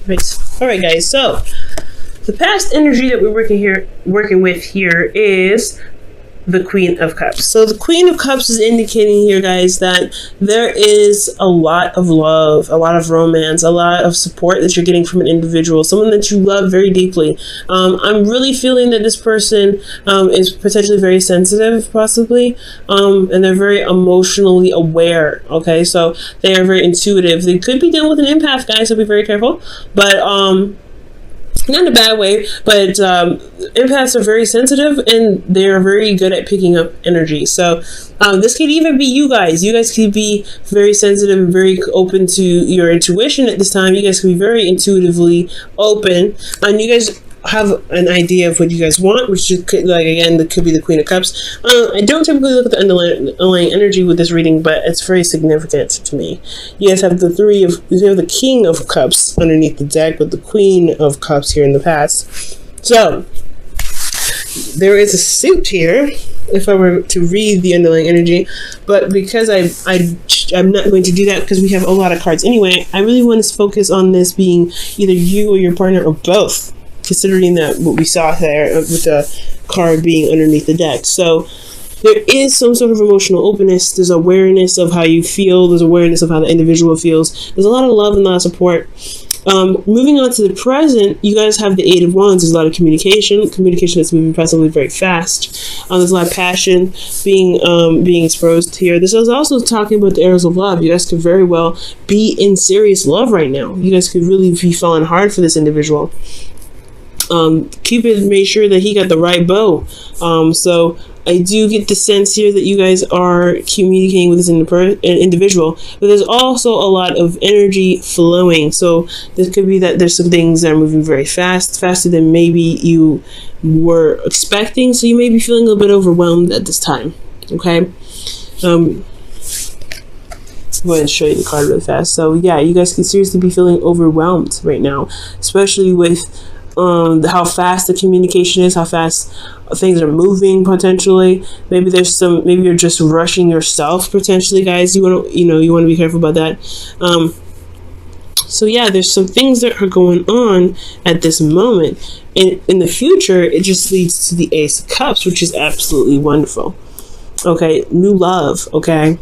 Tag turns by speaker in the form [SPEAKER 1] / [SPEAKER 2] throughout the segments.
[SPEAKER 1] Right. All right, guys. So the past energy that we're working with here is the Queen of Cups. So the Queen of Cups is indicating here, guys, that there is a lot of love, a lot of romance, a lot of support that you're getting from an individual, someone that you love very deeply. I'm really feeling that this person is potentially very sensitive, possibly, and they're very emotionally aware. Okay, so they are very intuitive. They could be dealing with an empath, guys, so be very careful. But not in a bad way, but empaths are very sensitive and they're very good at picking up energy. So this could even be you guys. You guys could be very sensitive and very open to your intuition at this time. You guys could be very intuitively open, and you guys have an idea of what you guys want, which could, like, again, that could be the Queen of Cups. I don't typically look at the underlying energy with this reading, but it's very significant to me. You guys have you have the King of Cups underneath the deck with the Queen of Cups here in the past. So there is a suit here if I were to read the underlying energy, but because I'm not going to do that because we have a lot of cards anyway, I really want to focus on this being either you or your partner or both, considering that what we saw there with the card being underneath the deck. So there is some sort of emotional openness. There's awareness of how you feel. There's awareness of how the individual feels. There's a lot of love and a lot of support. Moving on to the present, you guys have the Eight of Wands. There's a lot of communication that's moving presently very fast. There's a lot of passion being exposed here. This is also talking about the arrows of love. You guys could very well be in serious love right now. You guys could really be falling hard for this individual. Cupid made sure that he got the right bow. So I do get the sense here that you guys are communicating with this individual, but there's also a lot of energy flowing. So this could be that there's some things that are moving very fast, faster than maybe you were expecting. So you may be feeling a little bit overwhelmed at this time. Okay. Go ahead and show you the card really fast. So yeah, you guys can seriously be feeling overwhelmed right now, especially with how fast the communication is, how fast things are moving potentially. Maybe you're just rushing yourself potentially, guys. You want to be careful about that. So yeah, there's some things that are going on at this moment. In the future, it just leads to the Ace of Cups, which is absolutely wonderful. Okay, new love. Okay,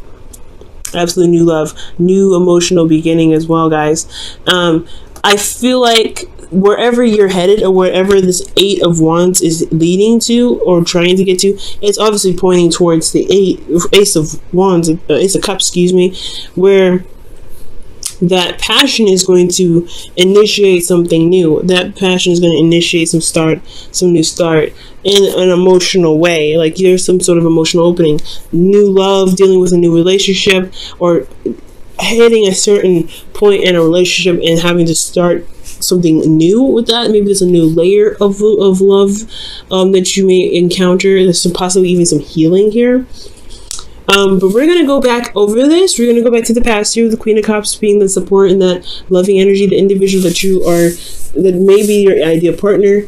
[SPEAKER 1] absolutely new love, new emotional beginning as well, guys. I feel like wherever you're headed or wherever this Eight of Wands is leading to or trying to get to, it's obviously pointing towards the Ace of Wands, Ace of Cups, excuse me, where that passion is going to initiate something new. That passion is going to initiate some new start in an emotional way. Like there's some sort of emotional opening, new love, dealing with a new relationship, or hitting a certain point in a relationship and having to start something new with that. Maybe there's a new layer of love that you may encounter. There's possibly even some healing here. But we're going to go back over this. We're going to go back to the past here, the Queen of Cups being the support and that loving energy, the individual that may be your ideal partner.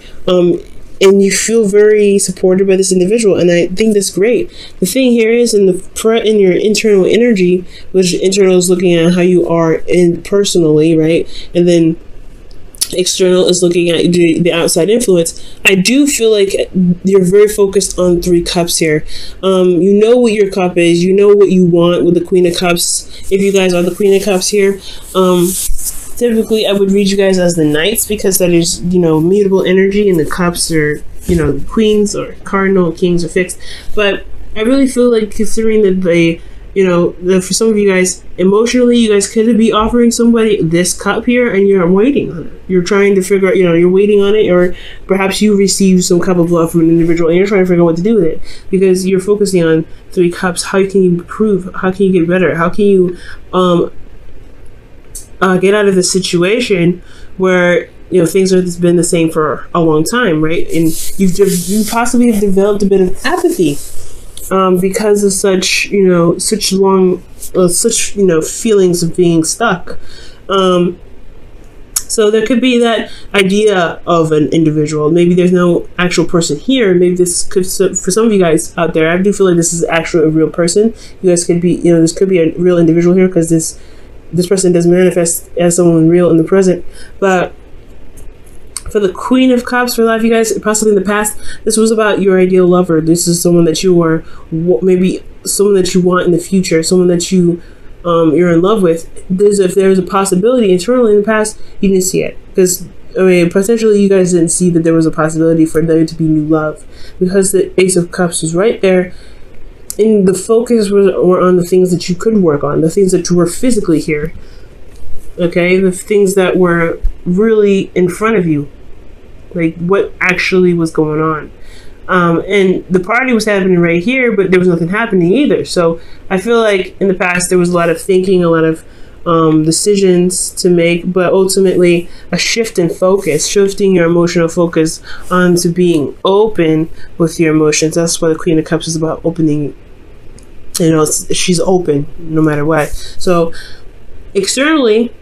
[SPEAKER 1] And you feel very supported by this individual, and I think that's great. The thing here is in your internal energy, which internal is looking at how you are personally, right? And then external is looking at the outside influence. I do feel like you're very focused on Three Cups here. You know what your cup is. You know what you want with the Queen of Cups. If you guys are the Queen of Cups here, typically I would read you guys as the Knights because that is, mutable energy, and the Cups are, Queens or Cardinal, Kings are fixed. But I really feel like, considering that that for some of you guys, emotionally, you guys could be offering somebody this cup here and you're waiting on it. You're trying to figure out, you're waiting on it, or perhaps you receive some cup of love from an individual and you're trying to figure out what to do with it because you're focusing on Three Cups. How can you improve? How can you get better? How can you get out of the situation where things have been the same for a long time, right? And you possibly have developed a bit of apathy because of such feelings of being stuck. So there could be that idea of an individual. Maybe there's no actual person here. Maybe this could, for some of you guys out there, I do feel like this is actually a real person. You guys could be, this could be a real individual here because this person does manifest as someone real in the present. But For the Queen of Cups, for a lot of you guys, possibly in the past, this was about your ideal lover. This is someone that you are, maybe someone that you want in the future, someone that you're in love with. If there's a possibility internally in the past, you didn't see it. Because, I mean, potentially you guys didn't see that there was a possibility for there to be new love. Because the Ace of Cups was right there, and the focus were on the things that you could work on, the things that were physically here. Okay? The things that were really in front of you. Like, what actually was going on. And the party was happening right here, but there was nothing happening either. So I feel like in the past there was a lot of thinking, a lot of decisions to make, but ultimately a shift in focus, shifting your emotional focus onto being open with your emotions. That's what the Queen of Cups is about, opening. You know, she's open no matter what. So externally,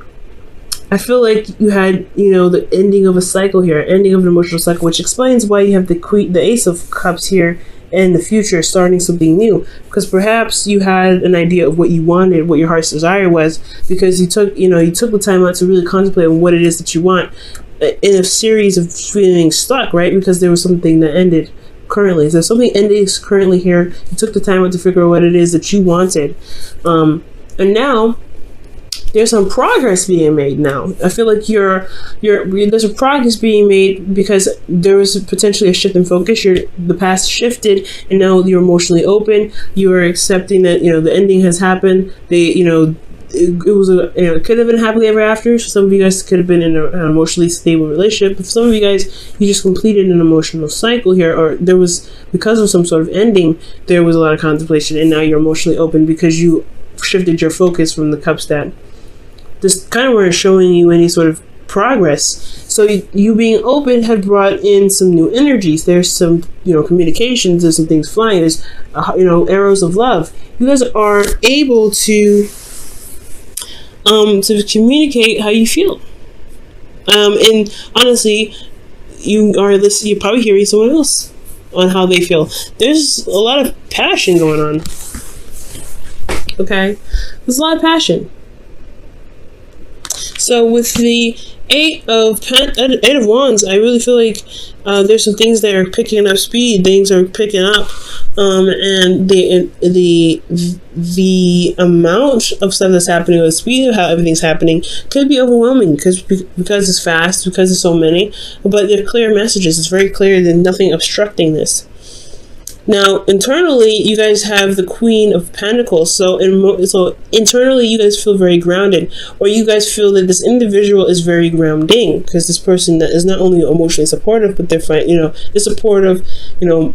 [SPEAKER 1] I feel like you had, you know, the ending of a cycle here, ending of an emotional cycle, which explains why you have the Ace of Cups here in the future, starting something new. Because perhaps you had an idea of what you wanted, what your heart's desire was, because you took the time out to really contemplate on what it is that you want in a series of feeling stuck, right? Because there was something that ended currently. So something ended currently here. You took the time out to figure out what it is that you wanted, and now there's some progress being made now. I feel like there's a progress being made because there was potentially a shift in focus. The past shifted, and now you're emotionally open. You are accepting that, you know, the ending has happened. It could have been happily ever after. Some of you guys could have been in an emotionally stable relationship. But for some of you guys, you just completed an emotional cycle here, or there was, because of some sort of ending, there was a lot of contemplation, and now you're emotionally open because you shifted your focus from the cups that this kind of weren't showing you any sort of progress. So you being open had brought in some new energies. There's some, you know, communications. There's some things flying. There's, arrows of love. You guys are able to communicate how you feel. And honestly, you're probably hearing someone else on how they feel. There's a lot of passion going on. Okay, there's a lot of passion. So with the Eight of Wands, I really feel like there's some things that are picking up speed. Things are picking up, and the amount of stuff that's happening, or the speed of how everything's happening, could be overwhelming because it's fast, because there's so many. But they're clear messages. It's very clear. There's nothing obstructing this. Now, internally, you guys have the Queen of Pentacles. So internally, you guys feel very grounded, or you guys feel that this individual is very grounding, because this person that is not only emotionally supportive, but they're supportive, in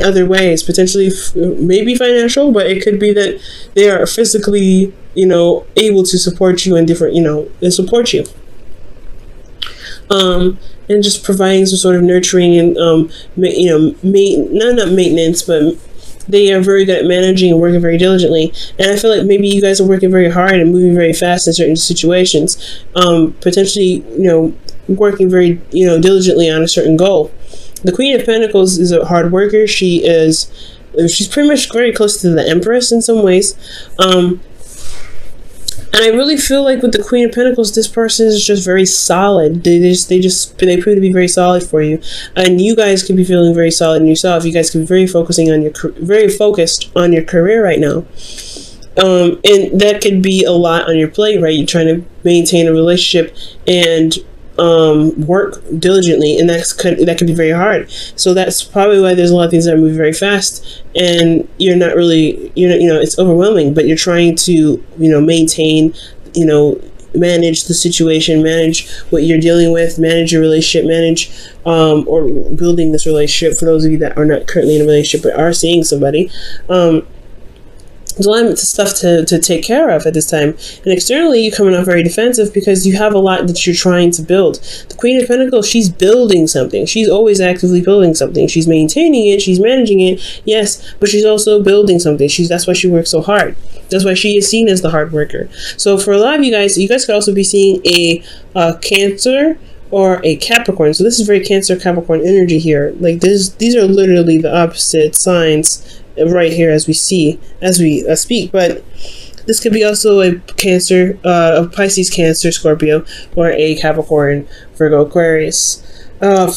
[SPEAKER 1] other ways, potentially maybe financial, but it could be that they are physically, able to support you in different, and support you. And just providing some sort of nurturing and, not maintenance, but they are very good at managing and working very diligently. And I feel like maybe you guys are working very hard and moving very fast in certain situations, potentially, working very, diligently on a certain goal. The Queen of Pentacles is a hard worker. She's pretty much very close to the Empress in some ways. And I really feel like with the Queen of Pentacles, this person is just very solid. They prove to be very solid for you, and you guys could be feeling very solid in yourself. You guys could be very focused on your career right now, and that could be a lot on your plate, right? You're trying to maintain a relationship and work diligently, and that can be very hard. So that's probably why there's a lot of things that are moving very fast, and you're not really, it's overwhelming, but you're trying to, maintain, manage the situation, manage what you're dealing with, manage your relationship, or building this relationship. For those of you that are not currently in a relationship but are seeing somebody, there's a lot of stuff to take care of at this time. And externally, you're coming off very defensive because you have a lot that you're trying to build. The Queen of Pentacles, she's building something. She's always actively building something. She's maintaining it. She's managing it. Yes, but she's also building something. That's why she works so hard. That's why she is seen as the hard worker. So for a lot of you guys could also be seeing a Cancer or a Capricorn. So this is very Cancer Capricorn energy here. Like these are literally the opposite signs right here as we speak. But this could be also a Cancer, a Pisces, Cancer, Scorpio, or a Capricorn, Virgo, Aquarius. A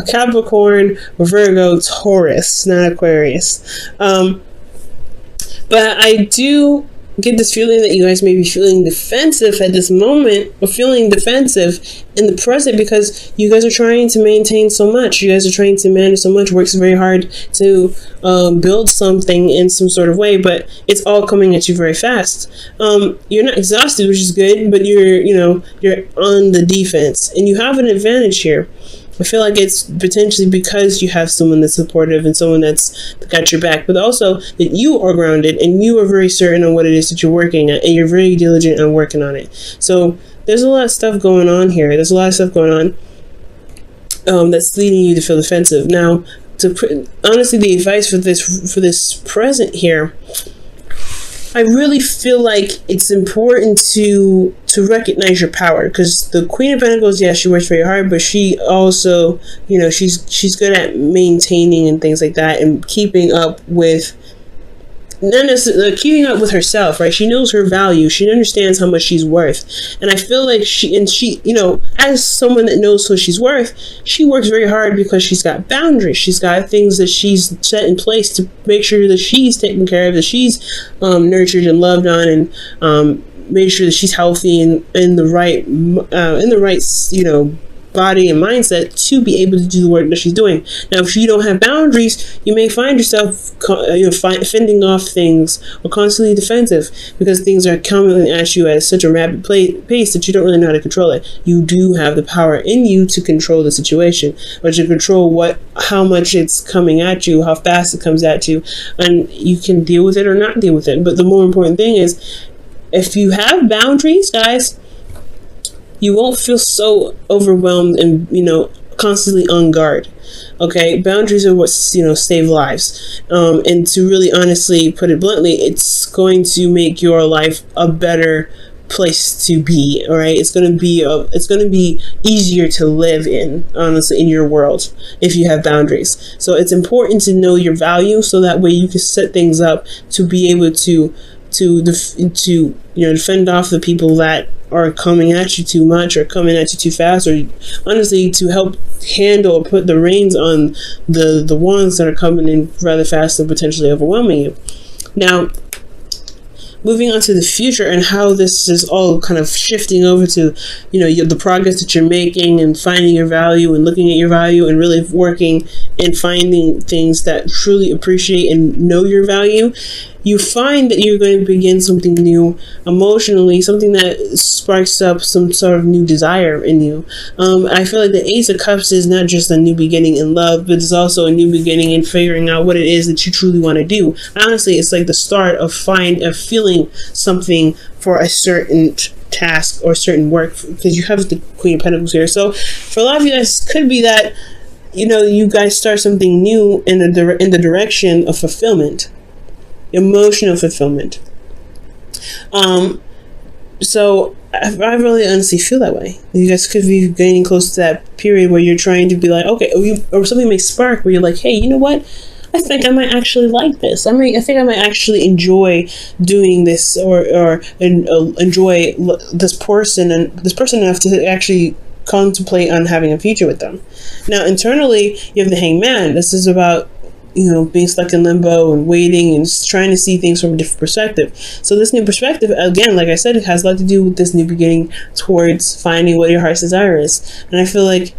[SPEAKER 1] Capricorn, Virgo, Taurus, not Aquarius. But I do get this feeling that you guys may be feeling defensive at this moment, or feeling defensive in the present, because you guys are trying to maintain so much. You guys are trying to manage so much, works very hard to build something in some sort of way, but it's all coming at you very fast. You're not exhausted, which is good, but you're on the defense, and you have an advantage here. I feel like it's potentially because you have someone that's supportive and someone that's got your back, but also that you are grounded and you are very certain on what it is that you're working at, and you're very diligent on working on it. So there's a lot of stuff going on here. There's a lot of stuff going on that's leading you to feel defensive. Now, honestly, the advice for this present here, I really feel like it's important to recognize your power, because the Queen of Pentacles, yeah, she works very hard, but she also, she's good at maintaining and things like that, and keeping up with, not necessarily keeping up with herself, right? She knows her value. She understands how much she's worth, and I feel like she, as someone that knows who she's worth, she works very hard because she's got boundaries. She's got things that she's set in place to make sure that she's taken care of, that she's nurtured and loved on, and made sure that she's healthy and in the right body and mindset to be able to do the work that she's doing. Now, if you don't have boundaries, you may find yourself fending off things, or constantly defensive, because things are coming at you at such a rapid pace that you don't really know how to control it. You do have the power in you to control the situation, or to control how much it's coming at you, how fast it comes at you, and you can deal with it or not deal with it. But the more important thing is, if you have boundaries, guys, you won't feel so overwhelmed and, constantly on guard. Okay, boundaries are what, save lives. And to really honestly put it bluntly, it's going to make your life a better place to be. All right, it's going to be easier to live in, honestly, in your world, if you have boundaries. So it's important to know your value, so that way you can set things up to be able to defend off the people that are coming at you too much, or coming at you too fast, or honestly to help handle or put the reins on the ones that are coming in rather fast and potentially overwhelming you. Now, moving on to the future and how this is all kind of shifting over to, the progress that you're making, and finding your value, and looking at your value, and really working and finding things that truly appreciate and know your value. You find that you're going to begin something new emotionally, something that sparks up some sort of new desire in you. I feel like the Ace of Cups is not just a new beginning in love, but it's also a new beginning in figuring out what it is that you truly want to do. Honestly, it's like the start of feeling something for a certain task or certain work, because you have the Queen of Pentacles here. So for a lot of you guys, could be that you guys start something new in the direction of fulfillment. Emotional fulfillment. So I really honestly feel that way. You guys could be getting close to that period where you're trying to be like, okay, or something may spark where you're like, hey, you know what? I think I might actually like this. I think I might actually enjoy doing this, or enjoy this person enough to actually contemplate on having a future with them. Now, internally, you have the Hangman. This is about being stuck in limbo and waiting and just trying to see things from a different perspective. So this new perspective, again, like I said, it has a lot to do with this new beginning towards finding what your heart's desire is. And I feel like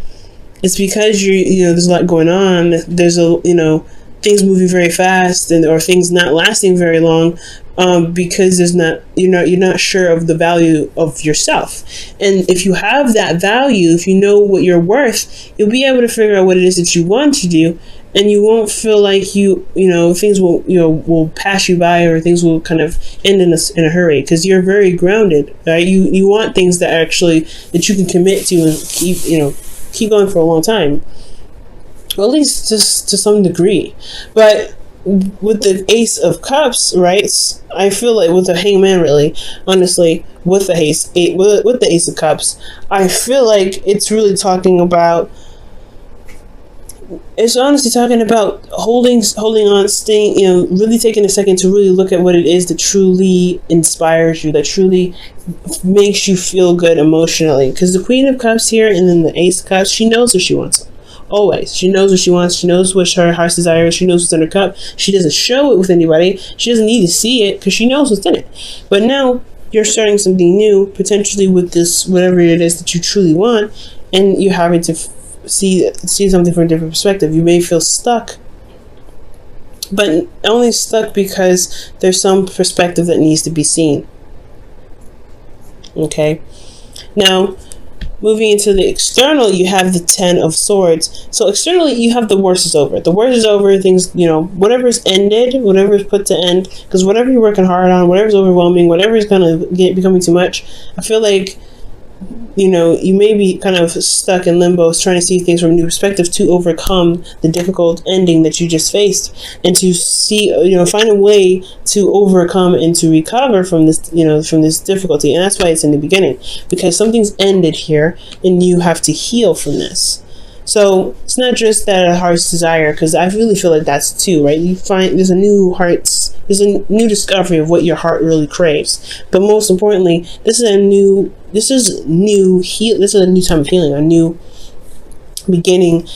[SPEAKER 1] it's because there's a lot going on. There's things moving very fast, or things not lasting very long, because you're not sure of the value of yourself. And if you have that value, if you know what you're worth, you'll be able to figure out what it is that you want to do. And you won't feel like things will pass you by, or things will kind of end in a hurry, because you're very grounded, right? You want things that you can commit to and keep going for a long time, or at least just to some degree. But with the Ace of Cups, right? I feel like with the Hangman, really, honestly, with the Ace of Cups, I feel like it's really talking about it's honestly talking about holding on, staying, really taking a second to really look at what it is that truly inspires you, that truly makes you feel good emotionally. Because the Queen of Cups here and then the Ace of Cups, she knows what she wants. Always. She knows what she wants. She knows what her heart's desire is. She knows what's in her cup. She doesn't show it with anybody. She doesn't need to see it because she knows what's in it. But now you're starting something new, potentially with this, whatever it is that you truly want, and you're having to see something from a different perspective. You may feel stuck, but only stuck because there's some perspective that needs to be seen. Okay. Now, moving into the external, you have the 10 of Swords. So externally, you have the worst is over. The worst is over. Things, whatever's ended, whatever's put to end, because whatever you're working hard on, whatever's overwhelming, whatever is going to becoming too much, I feel like, you may be kind of stuck in limbo, trying to see things from a new perspective to overcome the difficult ending that you just faced, and to see, find a way to overcome and to recover from this, from this difficulty. And that's why it's in the beginning, because something's ended here and you have to heal from this. So it's not just that a heart's desire, because I really feel like that's too, right? You find there's a new new discovery of what your heart really craves. But most importantly, this is a new time of healing, a new beginning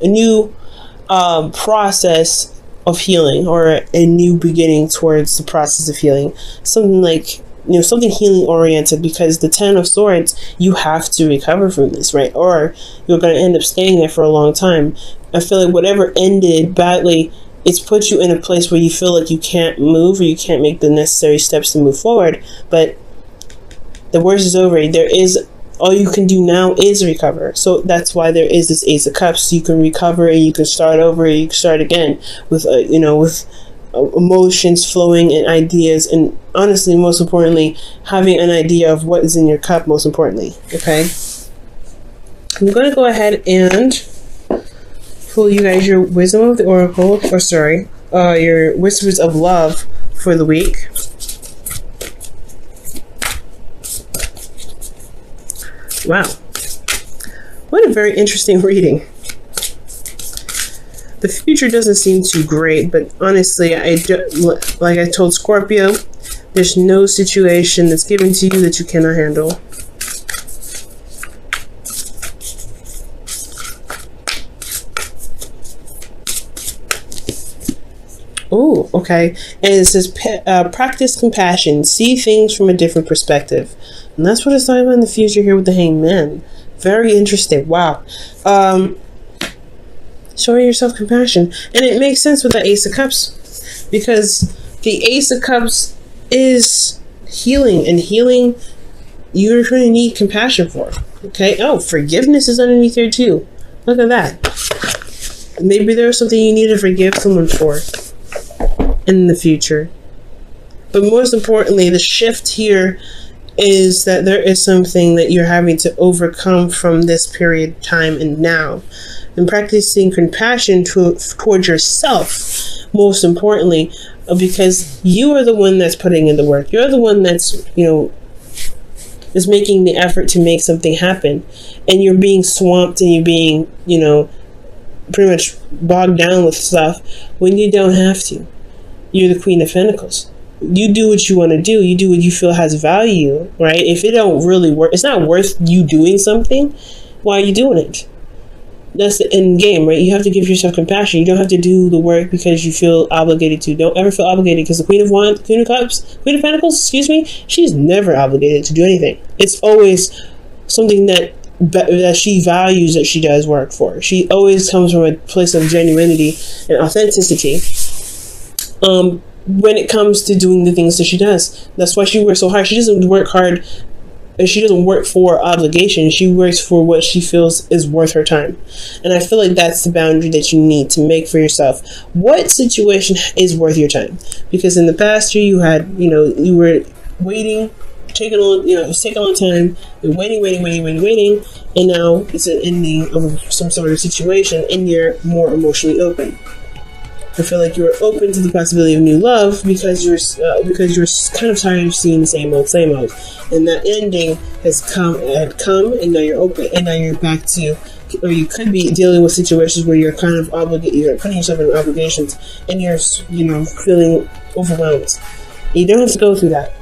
[SPEAKER 1] a new process of healing, or a new beginning towards the process of healing. Something like, something healing oriented, because the 10 of Swords, you have to recover from this, right? Or you're going to end up staying there for a long time. I feel like whatever ended badly, it's put you in a place where you feel like you can't move, or you can't make the necessary steps to move forward. But the worst is over. All you can do now is recover. So that's why there is this Ace of Cups. You can recover and you can start over, and you can start again with emotions flowing and ideas, and honestly, most importantly, having an idea of what is in your cup, most importantly. Okay, I'm going to go ahead and pull you guys your Wisdom of the Oracle, your Whispers of Love for the week. Wow, what a very interesting reading. The future doesn't seem too great, but honestly, like I told Scorpio, there's no situation that's given to you that you cannot handle. Oh, okay. And it says, practice compassion, see things from a different perspective. And that's what it's talking about in the future here with the Hanged Man. Very interesting. Wow. Showing yourself compassion. And it makes sense with the Ace of Cups, because the Ace of Cups is healing, and healing you're going to need compassion for. Okay. Oh, forgiveness is underneath here too. Look at that. Maybe there's something you need to forgive someone for in the future. But most importantly, the shift here is that there is something that you're having to overcome from this period of time and now. And practicing compassion towards yourself, most importantly, because you are the one that's putting in the work. You're the one that's, is making the effort to make something happen. And you're being swamped, and you're being, pretty much bogged down with stuff when you don't have to. You're the Queen of Pentacles. You do what you want to do. You do what you feel has value, right? If it don't really work, it's not worth you doing something. Why are you doing it? That's the end game, right? You have to give yourself compassion. You don't have to do the work because you feel obligated to. Don't ever feel obligated, because the Queen of Pentacles, she's never obligated to do anything. It's always something that she values, that she does work for. She always comes from a place of genuinity and authenticity. When it comes to doing the things that she does. That's why she works so hard. She doesn't work hard, and she doesn't work for obligation. She works for what she feels is worth her time. And I feel like that's the boundary that you need to make for yourself. What situation is worth your time? Because in the past year, you had, you were waiting, taking a long time, you're waiting, and now it's an ending of some sort of situation, and you're more emotionally open. I feel like you were open to the possibility of new love because you were kind of tired of seeing the same old, and that ending had come, and now you're open, and now you're back to, or you could be dealing with situations where you're kind of obligated, you're putting yourself in obligations, and you're feeling overwhelmed. You don't have to go through that.